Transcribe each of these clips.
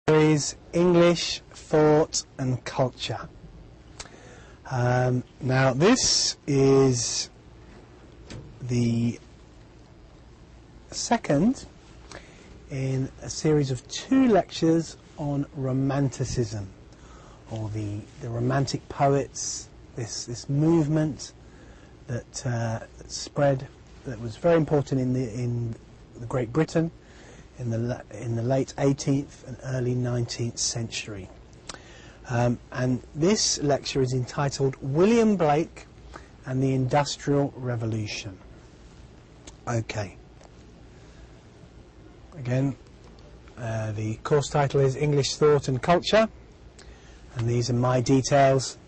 Is English, Thought and Culture. Now this is the second in a series of 2 lectures on Romanticism, or the Romantic poets, this movement that spread, that was very important in the Great Britain in the late 18th and early 19th century. And this lecture is entitled William Blake and the Industrial Revolution. Okay. Again, the course title is English Thought and Culture, and these are my details.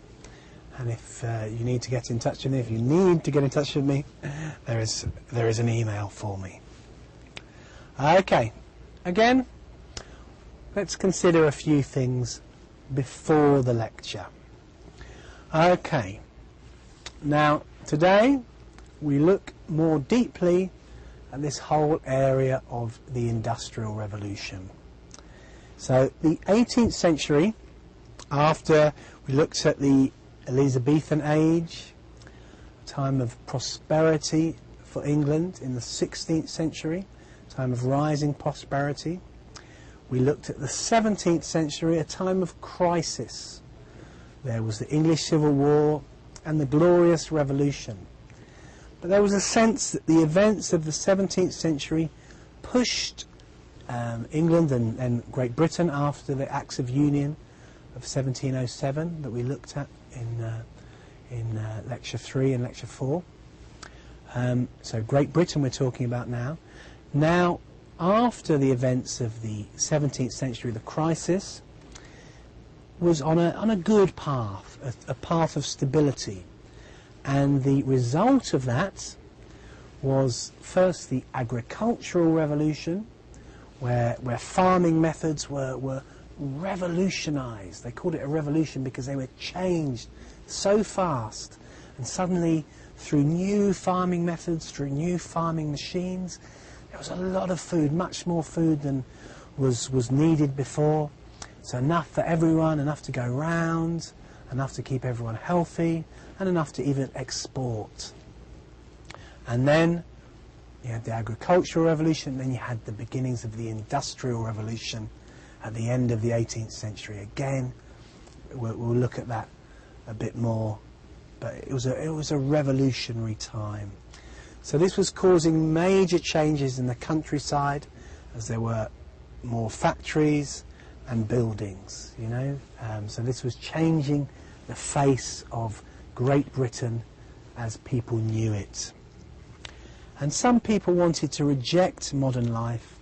And if you need to get in touch with me, there is an email for me. Okay. Again, let's consider a few things before the lecture. Okay. Now, today we look more deeply at this whole area of the Industrial Revolution. So, the 18th century, after we looked at the Elizabethan age, a time of prosperity for England in the 16th century, time of rising prosperity. We looked at the 17th century, a time of crisis. There was the English Civil War and the Glorious Revolution. But there was a sense that the events of the 17th century pushed England and Great Britain after the Acts of Union of 1707 that we looked at in Lecture 3 and Lecture 4. So Great Britain we're talking about now. Now, after the events of the 17th century, the crisis was on a good path, a path of stability. And the result of that was first the agricultural revolution, where farming methods were revolutionised. They called it a revolution because they were changed so fast. And suddenly, through new farming methods, through new farming machines, there was a lot of food, much more food than was needed before. So enough for everyone, enough to go round, enough to keep everyone healthy, and enough to even export. And then you had the agricultural revolution, then you had the beginnings of the Industrial Revolution at the end of the 18th century. Again, we'll look at that a bit more, but it was a revolutionary time. So this was causing major changes in the countryside, as there were more factories and buildings, you know. So this was changing the face of Great Britain as people knew it. And some people wanted to reject modern life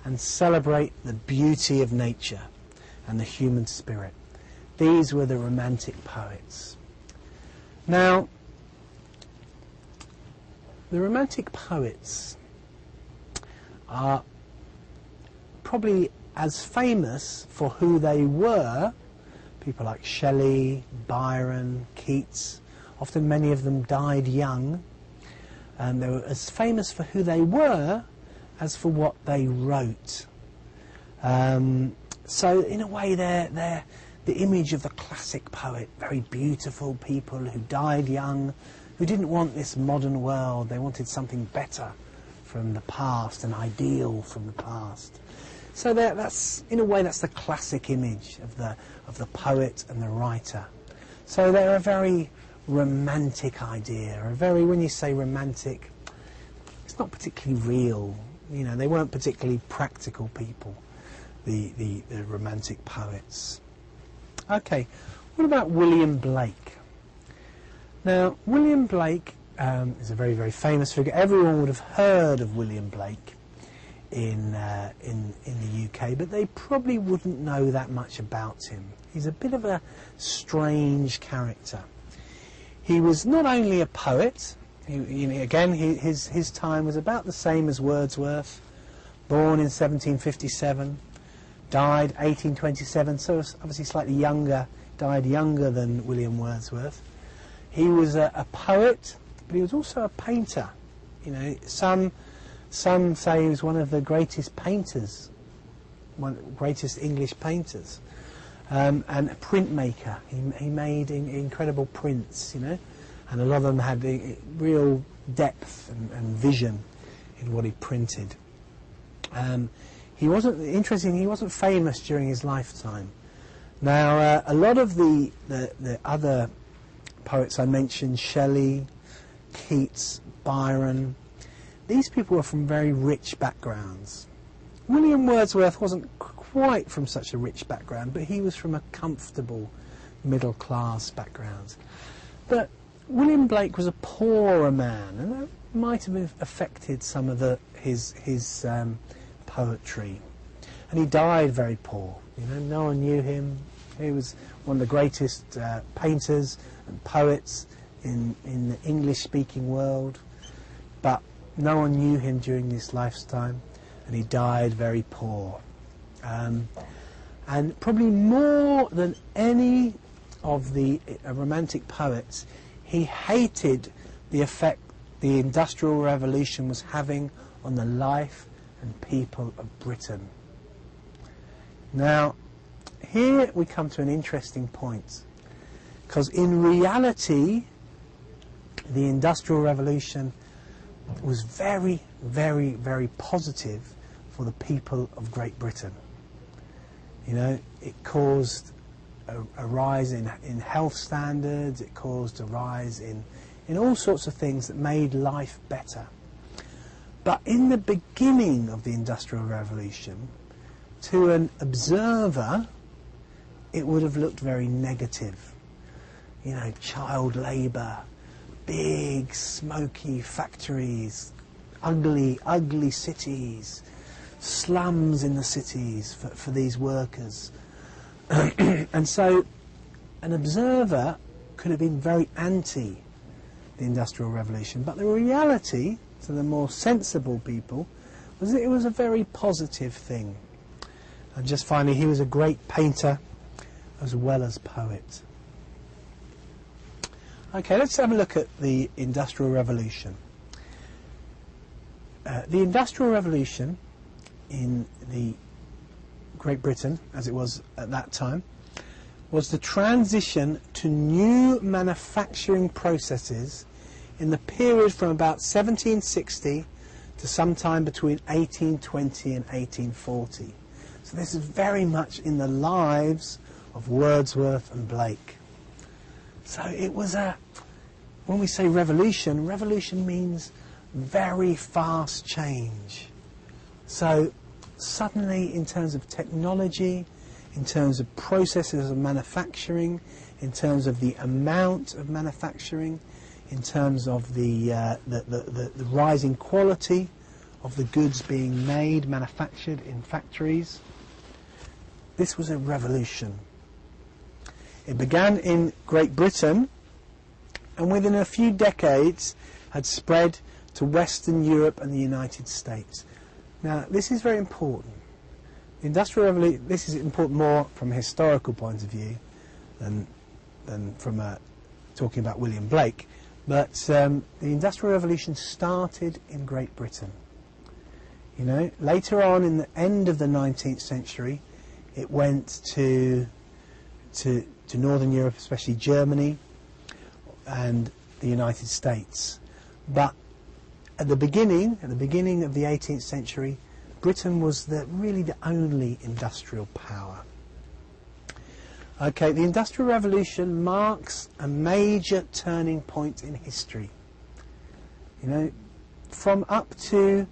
and celebrate the beauty of nature and the human spirit. These were the Romantic poets. Now, the Romantic poets are probably as famous for who they were, people like Shelley, Byron, Keats. Often many of them died young, and they were as famous for who they were as for what they wrote. So in a way they're the image of the classic poet, very beautiful people who died young, who didn't want this modern world. They wanted something better from the past, an ideal from the past. So that's, in a way, that's the classic image of the poet and the writer. So they're a very romantic idea. When you say romantic, it's not particularly real. You know, they weren't particularly practical people, the Romantic poets. Okay, what about William Blake? Now, William Blake is a very, very famous figure. Everyone would have heard of William Blake in the UK, but they probably wouldn't know that much about him. He's a bit of a strange character. He was not only a poet. His time was about the same as Wordsworth. Born in 1757, died 1827, so obviously slightly younger. Died younger than William Wordsworth. He was a poet, but he was also a painter. You know, some say he was one of the greatest painters one of the greatest English painters, and a printmaker. He made incredible prints, you know, and a lot of them had a real depth and vision in what he printed. He wasn't famous during his lifetime. Now, a lot of the other poets I mentioned, Shelley, Keats, Byron, these people were from very rich backgrounds. William Wordsworth wasn't quite from such a rich background, but he was from a comfortable middle-class background. But William Blake was a poorer man, and that might have affected some of his poetry. And he died very poor. You know, no one knew him. He was one of the greatest painters and poets in the English-speaking world, but no one knew him during his lifetime, and he died very poor. And probably more than any of the Romantic poets, he hated the effect the Industrial Revolution was having on the life and people of Britain. Now, here we come to an interesting point, because in reality, the Industrial Revolution was very, very, very positive for the people of Great Britain. You know, it caused a rise in health standards, it caused a rise in all sorts of things that made life better. But in the beginning of the Industrial Revolution, to an observer, it would have looked very negative. You know, child labour, big smoky factories, ugly, ugly cities, slums in the cities for these workers. And so an observer could have been very anti the Industrial Revolution, but the reality to the more sensible people was that it was a very positive thing. And just finally, he was a great painter as well as poet. Okay, let's have a look at the Industrial Revolution. The Industrial Revolution in the Great Britain, as it was at that time, was the transition to new manufacturing processes in the period from about 1760 to sometime between 1820 and 1840. So this is very much in the lives of Wordsworth and Blake. So it was when we say revolution, revolution means very fast change. So suddenly, in terms of technology, in terms of processes of manufacturing, in terms of the amount of manufacturing, in terms of the rising quality of the goods being made, manufactured in factories, this was a revolution. It began in Great Britain, and within a few decades had spread to Western Europe and the United States. Now, this is very important. The Industrial Revolution, this is important more from a historical point of view than from talking about William Blake. But the Industrial Revolution started in Great Britain. You know, later on in the end of the 19th century, it went to Northern Europe, especially Germany and the United States. But at the beginning of the 18th century, Britain was really the only industrial power. Okay, the Industrial Revolution marks a major turning point in history. You know, from up to,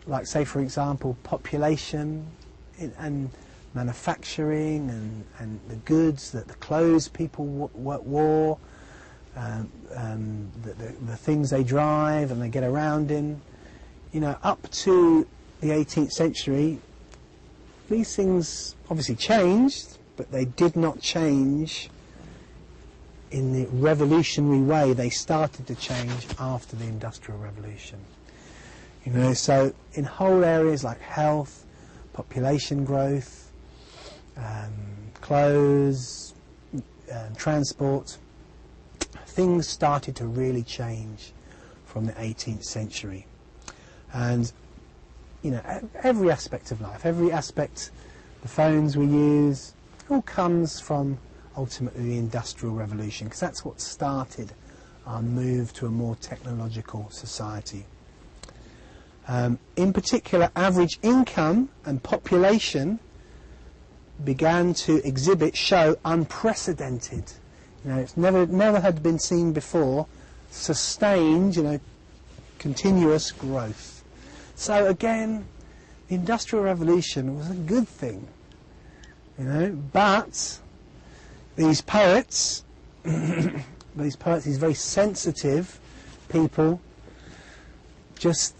like, say, for example, population and manufacturing and the goods, the clothes people wore, the things they drive and they get around in. You know, up to the 18th century, these things obviously changed, but they did not change in the revolutionary way. They started to change after the Industrial Revolution. You know, so in whole areas like health, population growth, clothes, transport, things started to really change from the 18th century. And every aspect of life, every aspect, the phones we use, all comes from ultimately the Industrial Revolution, because that's what started our move to a more technological society. In particular, average income and population began to show unprecedented, it's never had been seen before, sustained, continuous growth. So again, the Industrial Revolution was a good thing, but these poets, these very sensitive people, just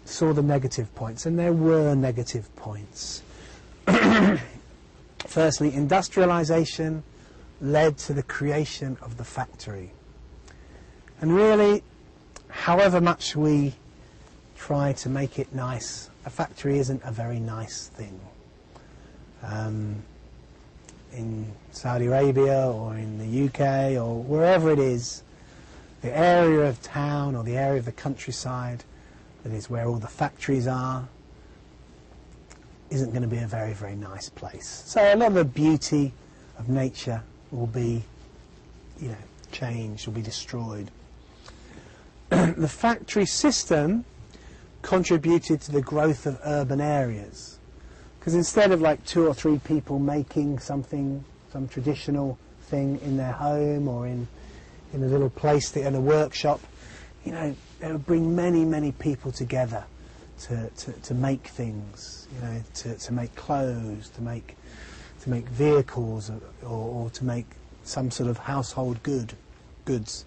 saw the negative points, and there were negative points. Firstly, industrialization led to the creation of the factory. And really, however much we try to make it nice, a factory isn't a very nice thing. In Saudi Arabia or in the UK or wherever it is, the area of town or the area of the countryside that is where all the factories are isn't going to be a very, very nice place. So a lot of the beauty of nature will be, changed, will be destroyed. The factory system contributed to the growth of urban areas, because instead of like 2 or 3 people making something, some traditional thing in their home or in a little place, in a workshop, they would bring many, many people together to make things, to make clothes, to make vehicles, or to make some sort of household goods.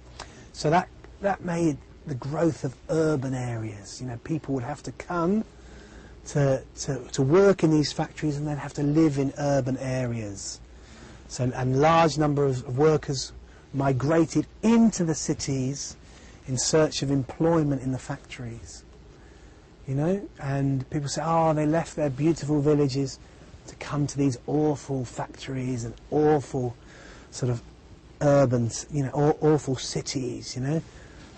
So that made the growth of urban areas. People would have to come to work in these factories, and they'd have to live in urban areas. So, and large number of workers migrated into the cities in search of employment in the factories. And people say, they left their beautiful villages to come to these awful factories and awful sort of urban, awful cities,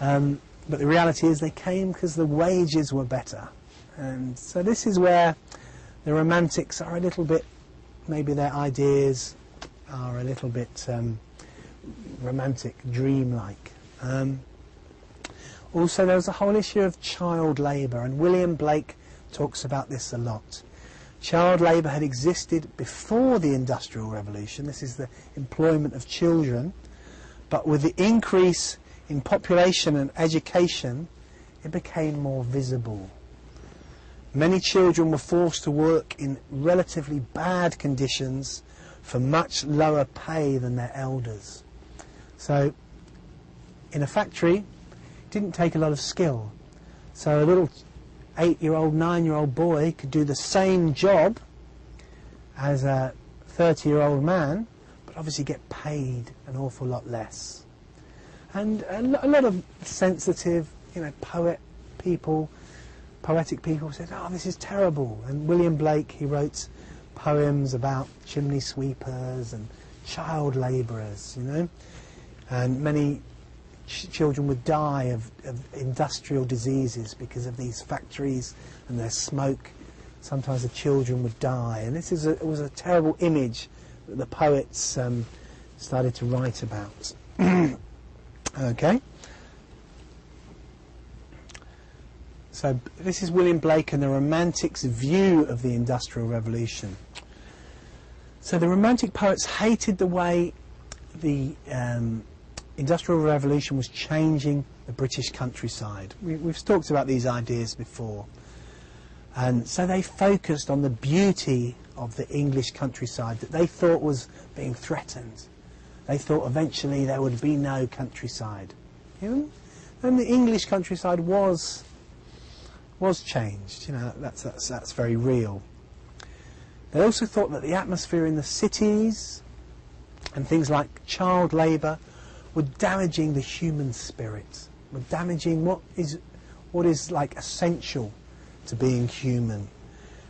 But the reality is they came because the wages were better. And so this is where the Romantics are a little bit, maybe their ideas are a little bit romantic, dreamlike. Also, there was a whole issue of child labour, and William Blake talks about this a lot. Child labour had existed before the Industrial Revolution. This is the employment of children. But with the increase in population and education, it became more visible. Many children were forced to work in relatively bad conditions for much lower pay than their elders. So, in a factory, it didn't take a lot of skill. So a little 8-year-old, 9-year-old boy could do the same job as a 30-year-old man, but obviously get paid an awful lot less. And a lot of sensitive, poetic people said, this is terrible. And William Blake, he wrote poems about chimney sweepers and child labourers, and many children would die of industrial diseases because of these factories and their smoke. Sometimes the children would die, and this was a terrible image that the poets started to write about. Okay. So this is William Blake and the Romantics' view of the Industrial Revolution. So the Romantic poets hated the way the Industrial Revolution was changing the British countryside. We've talked about these ideas before. And so they focused on the beauty of the English countryside that they thought was being threatened. They thought eventually there would be no countryside. And the English countryside was changed. That's very real. They also thought that the atmosphere in the cities and things like child labour were damaging the human spirit, were damaging what is like essential to being human,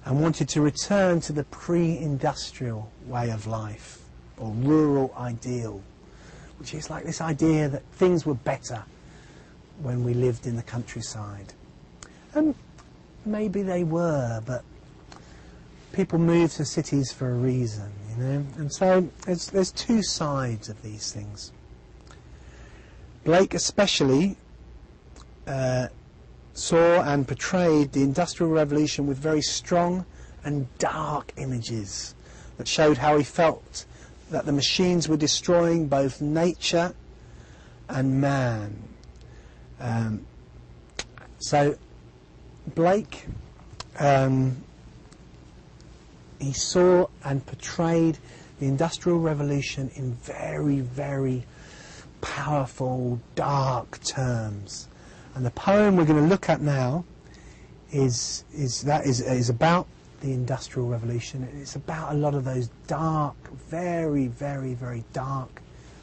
and wanted to return to the pre-industrial way of life, or rural ideal, which is like this idea that things were better when we lived in the countryside. And maybe they were, but people move to cities for a reason, you know. And so there's two sides of these things. Blake especially saw and portrayed the Industrial Revolution with very strong and dark images that showed how he felt that the machines were destroying both nature and man. So Blake, he saw and portrayed the Industrial Revolution in very, very powerful, dark terms. And the poem we're going to look at now is about the Industrial Revolution. It's about a lot of those dark, very, very, very dark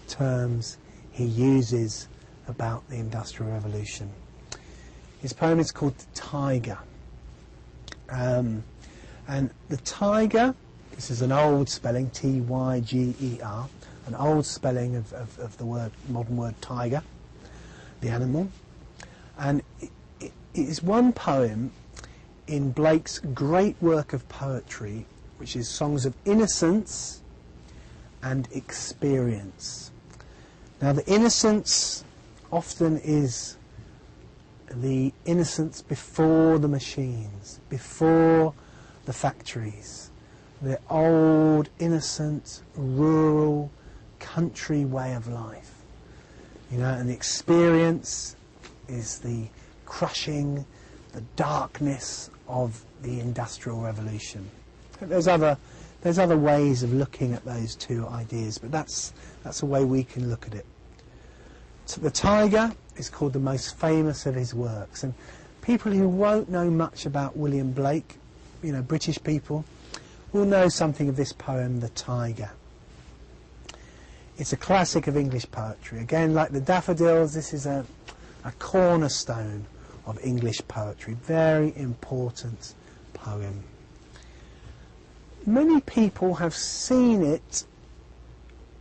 terms he uses about the Industrial Revolution. His poem is called The Tiger. And the tiger, this is an old spelling, T-Y-G-E-R, an old spelling of the word, modern word tiger, the animal. And it is one poem in Blake's great work of poetry, which is Songs of Innocence and Experience. Now, the innocence often is the innocence before the machines, before the factories, the old, innocent, rural, country way of life. You know, and the experience is the crushing, the darkness of the Industrial Revolution. There's other ways of looking at those two ideas, but that's a way we can look at it. So the Tiger is called the most famous of his works, and people who won't know much about William Blake, you know, British people, will know something of this poem, The Tiger. It's a classic of English poetry. Again, like the Daffodils, this is a cornerstone of English poetry. Very important poem. Many people have seen it,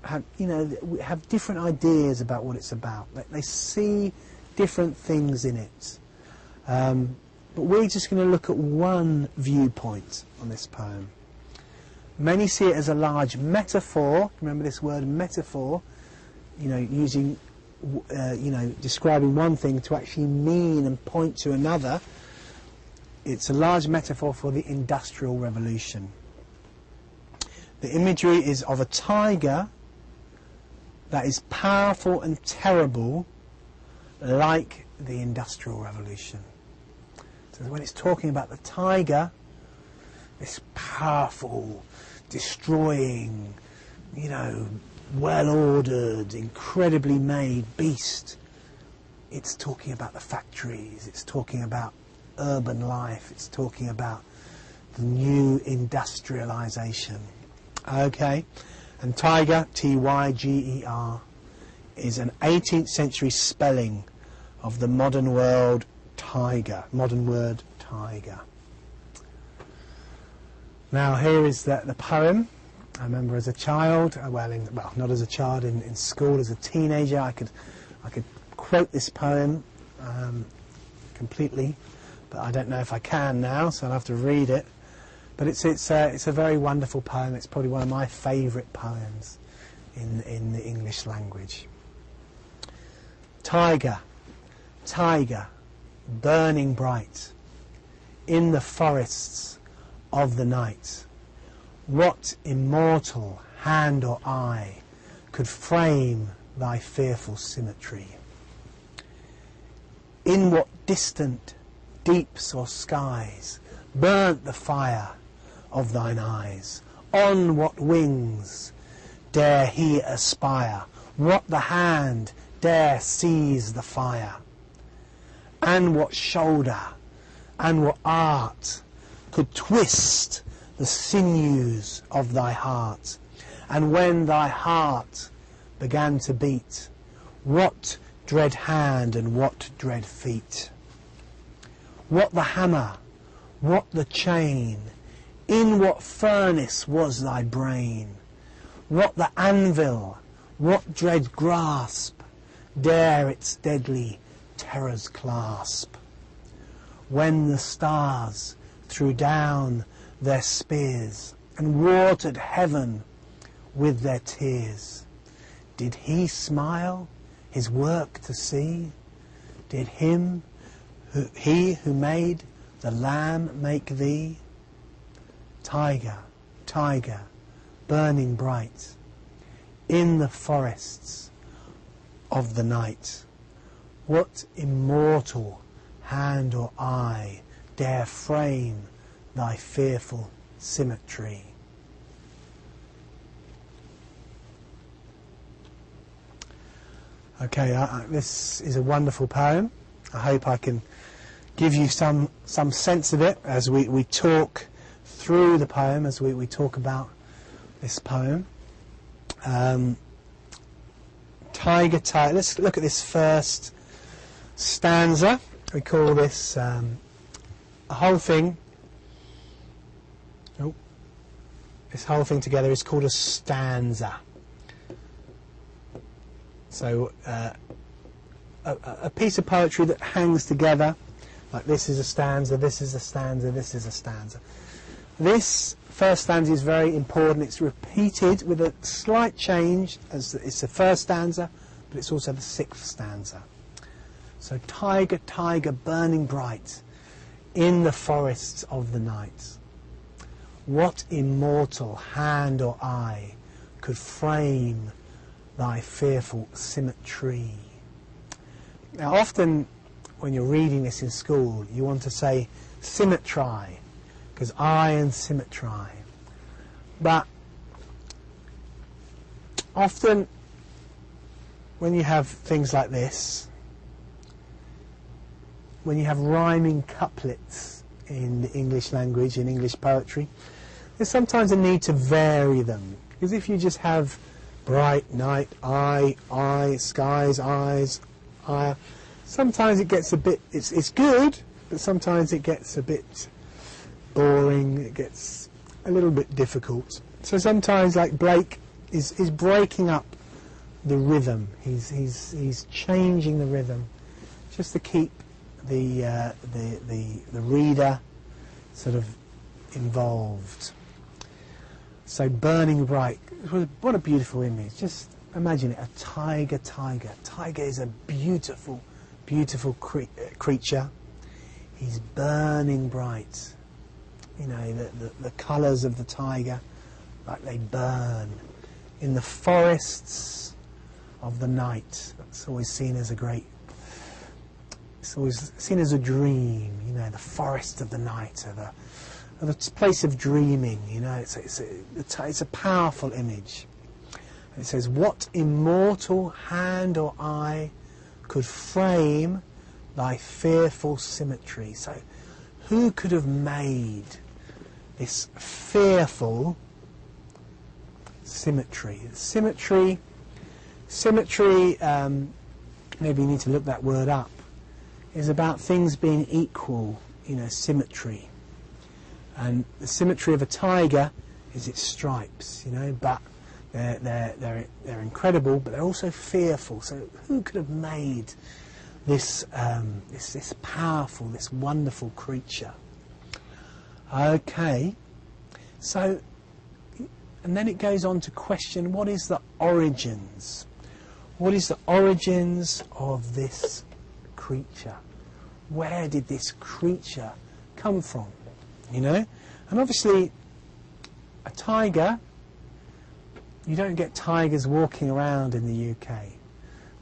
have different ideas about what it's about. They see different things in it. But we're just going to look at one viewpoint on this poem. Many see it as a large metaphor. Remember this word metaphor, using, describing one thing to actually mean and point to another. It's a large metaphor for the Industrial Revolution. The imagery is of a tiger that is powerful and terrible, like the Industrial Revolution. So when it's talking about the tiger, this powerful, destroying, well-ordered, incredibly made beast, it's talking about the factories, it's talking about urban life, it's talking about the new industrialization. Okay, and tiger, T-Y-G-E-R, is an 18th century spelling of the modern word tiger. Now here is the poem. I remember as a child, not as a child, in school, as a teenager, I could quote this poem completely, but I don't know if I can now, so I'll have to read it. But it's a very wonderful poem. It's probably one of my favourite poems in the English language. Tiger, tiger, burning bright, in the forests of the night, what immortal hand or eye could frame thy fearful symmetry? In what distant deeps or skies burnt the fire of thine eyes? On what wings dare he aspire? What the hand dare seize the fire? And what shoulder and what art could twist the sinews of thy heart? And when thy heart began to beat, what dread hand and what dread feet? What the hammer, what the chain? In what furnace was thy brain? What the anvil, what dread grasp dare its deadly terrors clasp? when the stars threw down their spears and watered heaven with their tears? Did he smile his work to see? Did he who made the Lamb make thee? Tiger, tiger, burning bright in the forests of the night, what immortal hand or eye dare frame thy fearful symmetry? Okay, this is a wonderful poem. I hope I can give you some sense of it as we talk through the poem, as we talk about this poem. Tiger, tiger. Let's look at this first stanza. We call this a whole thing. Oh, this whole thing together is called a stanza. So a piece of poetry that hangs together, like this is a stanza, this is a stanza, this is a stanza. This first stanza is very important. It's repeated with a slight change, as it's the first stanza, but it's also the sixth stanza. So tiger, tiger, burning bright in the forests of the night, what immortal hand or eye could frame thy fearful symmetry? Now often when you're reading this in school you want to say symmetry, because I and symmetry. But often when you have things like this, when you have rhyming couplets in the English language, in English poetry, there's sometimes a need to vary them. Because if you just have bright night, eye, skies, eyes, eye, sometimes it gets a bit, it's good, but sometimes it gets a bit boring, it gets a little bit difficult. So sometimes, like Blake is breaking up the rhythm. He's changing the rhythm just to keep the reader sort of involved. So burning bright. What a beautiful image. Just imagine it, a tiger, tiger. Tiger is a beautiful, beautiful creature. He's burning bright. You know, the colours of the tiger, like they burn. In the forests of the night. That's always seen as a great... It's always seen as a dream, you know, the forest of the night, or the place of dreaming, you know. It's a powerful image. It says, what immortal hand or eye could frame thy fearful symmetry? So who could have made this fearful symmetry? Symmetry, maybe you need to look that word up, is about things being equal, you know, symmetry. And the symmetry of a tiger is its stripes, you know, but they're incredible, but they're also fearful. So who could have made this this powerful, this wonderful creature? Okay, so, and then it goes on to question, what is the origins? What is the origins of this creature? Where did this creature come from? You know, and obviously a tiger, you don't get tigers walking around in the UK.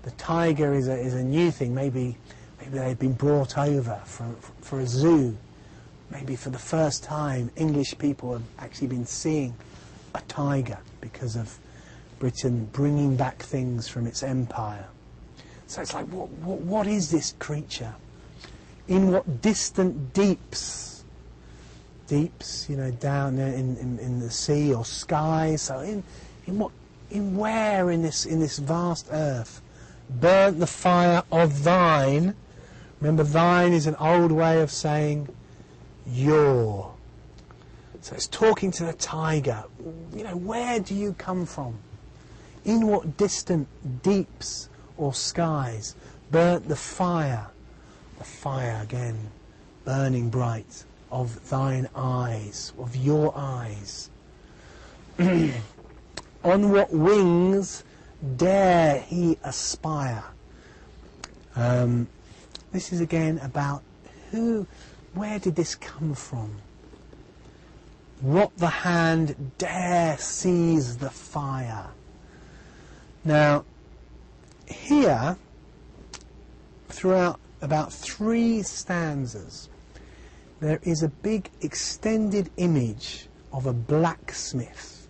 The tiger is a new thing. Maybe they've been brought over for a zoo. Maybe for the first time English people have actually been seeing a tiger because of Britain bringing back things from its empire. So it's like, what is this creature? In what distant deeps, you know, down in the sea or sky? So where in this vast earth burnt the fire of thine? Remember, thine is an old way of saying your. So it's talking to the tiger. You know, where do you come from? In what distant deeps or skies burnt the fire? The fire again burning bright, of thine eyes, of your eyes. On what wings dare he aspire? This is again about where did this come from? What the hand dare seize the fire? Now, here, throughout about 3 stanzas, there is a big extended image of a blacksmith.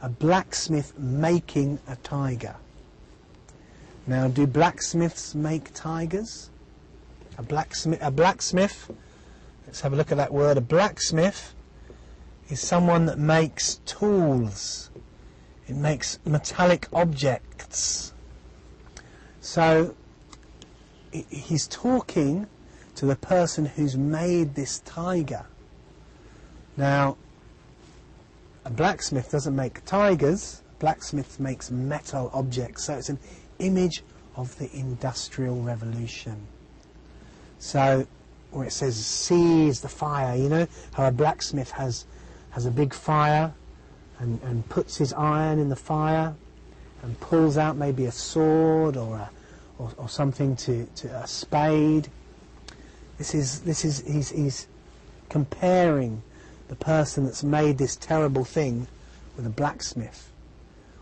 A blacksmith making a tiger. Now, do blacksmiths make tigers? A blacksmith, let's have a look at that word. A blacksmith is someone that makes tools. It makes metallic objects. So, he's talking to the person who's made this tiger. Now, a blacksmith doesn't make tigers. A blacksmith makes metal objects. So it's an image of the Industrial Revolution. So, where it says seize the fire, you know how a blacksmith has a big fire and puts his iron in the fire and pulls out maybe a sword or something to a spade. He's comparing the person that's made this terrible thing with a blacksmith,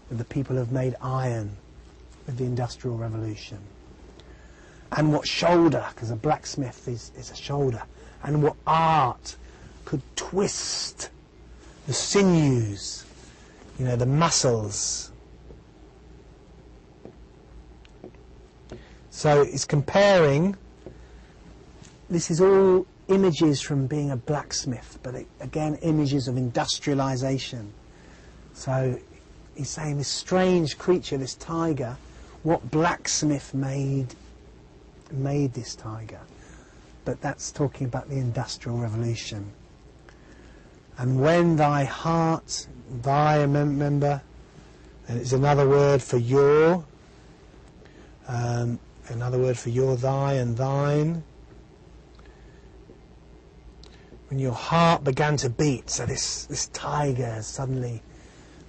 with the people who have made iron, with the Industrial Revolution. And what shoulder, because a blacksmith is a shoulder, and what art could twist the sinews, you know, the muscles. So it's comparing, this is all images from being a blacksmith, but again images of industrialization. So he's saying this strange creature, this tiger, what blacksmith made this tiger? But that's talking about the Industrial Revolution. And when thy heart, remember, is another word for your, another word for your, thy and thine. When your heart began to beat, so this tiger has suddenly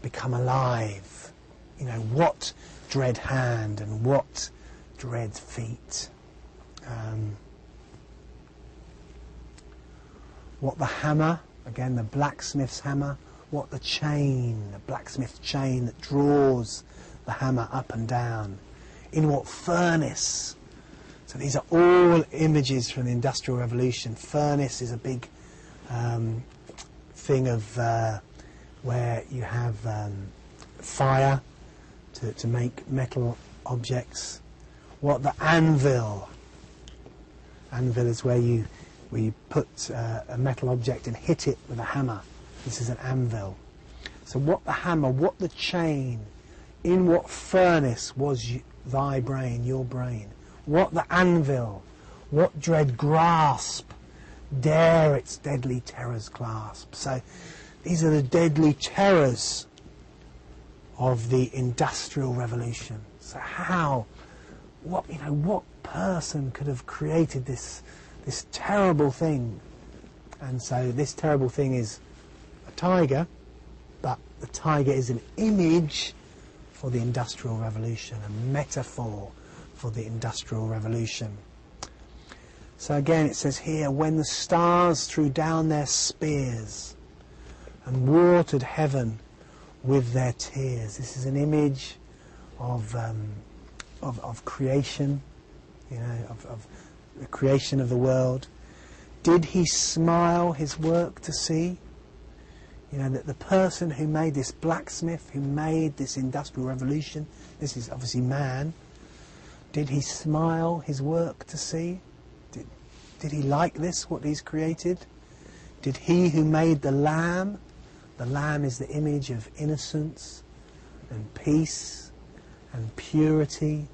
become alive. You know, what dread hand and what dread feet. What the hammer, again the blacksmith's hammer, what the chain, the blacksmith chain that draws the hammer up and down. In what furnace. So these are all images from the Industrial Revolution. Furnace is a big thing of where you have fire to make metal objects. What the anvil. Anvil is where you put a metal object and hit it with a hammer. This is an anvil. So what the hammer, what the chain, in what furnace was thy brain, your brain? What the anvil, what dread grasp, dare its deadly terrors clasp? So these are the deadly terrors of the Industrial Revolution. So what person could have created this terrible thing? And so this terrible thing is a tiger, but the tiger is an image for the Industrial Revolution, a metaphor for the Industrial Revolution. So again it says here, when the stars threw down their spears and watered heaven with their tears. This is an image of creation, you know, of the creation of the world. Did he smile his work to see? You know, that the person who made this blacksmith, who made this Industrial Revolution, this is obviously man, did he smile his work to see? Did he like this, what he's created? Did he who made the lamb is the image of innocence and peace and purity,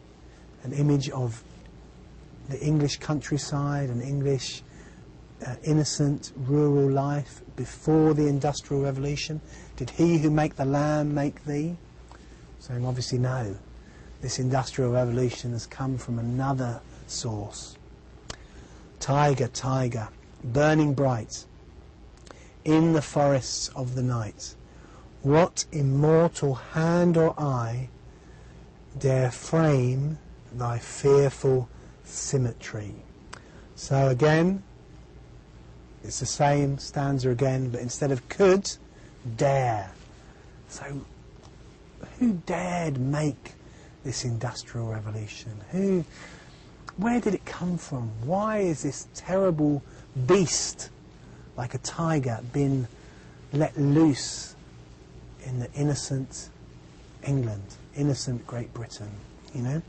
an image of the English countryside and English innocent rural life before the Industrial Revolution. Did he who make the lamb make thee? Saying obviously no. This Industrial Revolution has come from another source. Tiger, tiger, burning bright in the forests of the night, what immortal hand or eye dare frame thy fearful symmetry? So again, it's the same stanza again, but instead of could, dare. So who dared make this industrial revolution? Where did it come from? Why is this terrible beast, like a tiger, been let loose in the innocent England, innocent Great Britain, you know?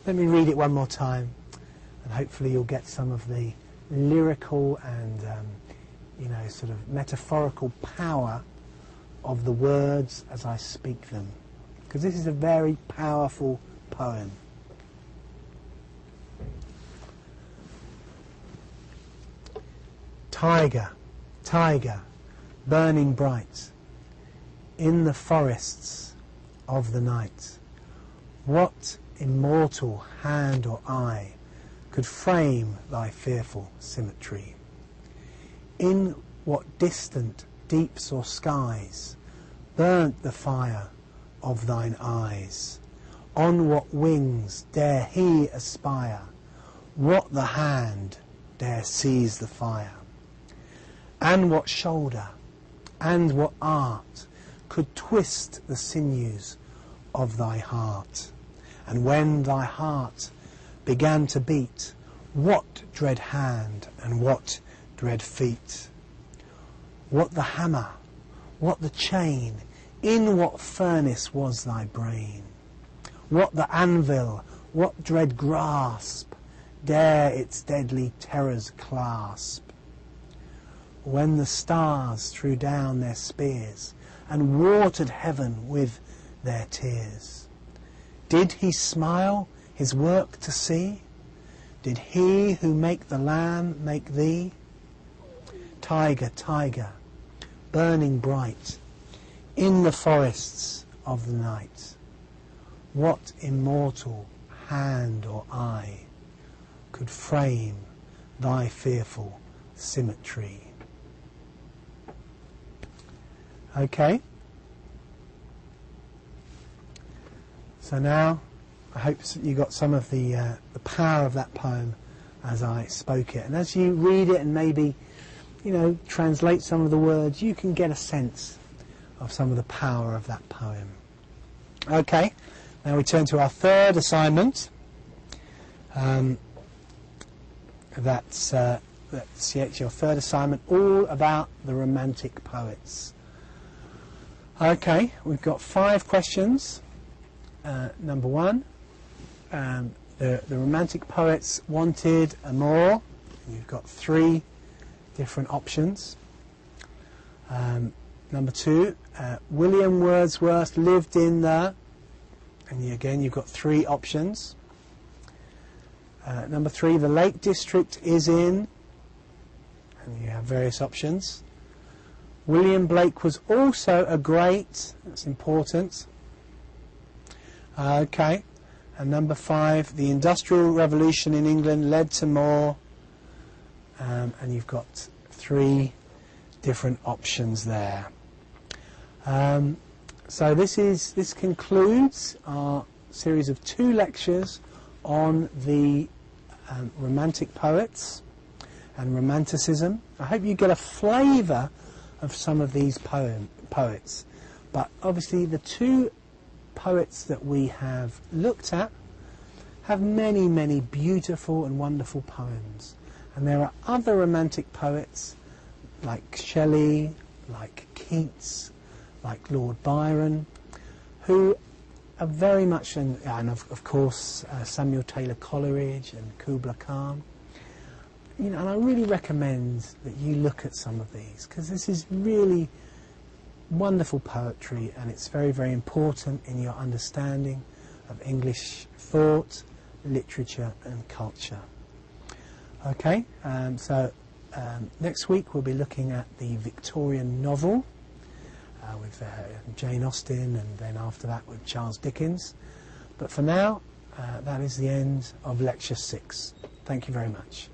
Let me read it one more time, and hopefully you'll get some of the lyrical and, you know, sort of metaphorical power of the words as I speak them. Because this is a very powerful poem. Tiger, tiger, burning bright in the forests of the night, what immortal hand or eye could frame thy fearful symmetry? In what distant deeps or skies burnt the fire of thine eyes? On what wings dare he aspire? What the hand dare seize the fire? And what shoulder and what art could twist the sinews of thy heart? And when thy heart began to beat, what dread hand and what dread feet? What the hammer, what the chain, in what furnace was thy brain? What the anvil, what dread grasp dare its deadly terrors clasp? When the stars threw down their spears and watered heaven with their tears, did he smile his work to see? Did he who make the lamb make thee? Tiger, tiger, burning bright in the forests of the night, what immortal hand or eye could frame thy fearful symmetry? Okay. So now I hope you got some of the power of that poem as I spoke it. And as you read it and maybe, you know, translate some of the words, you can get a sense of some of the power of that poem. Okay. Now we turn to our third assignment. That's your third assignment, all about the Romantic poets. Okay, we've got 5 questions. Number 1, the Romantic poets wanted a more. You've got 3 different options. Number 2, William Wordsworth lived in the, and again you've got 3 options. Number 3, the Lake District is in, and you have various options. William Blake was also a great, that's important. Okay, and number 5, the Industrial Revolution in England led to more, and you've got 3 different options there. So this concludes our series of 2 lectures on the Romantic poets and Romanticism. I hope you get a flavour of some of these poets, but obviously the 2 poets that we have looked at have many, many beautiful and wonderful poems, and there are other Romantic poets like Shelley, like Keats, like Lord Byron, who are very much, and of course Samuel Taylor Coleridge and Kubla Khan. You know, and I really recommend that you look at some of these, because this is really wonderful poetry, and it's very, very important in your understanding of English thought, literature and culture. Okay, so next week we'll be looking at the Victorian novel with Jane Austen, and then after that with Charles Dickens. But for now, that is the end of Lecture 6. Thank you very much.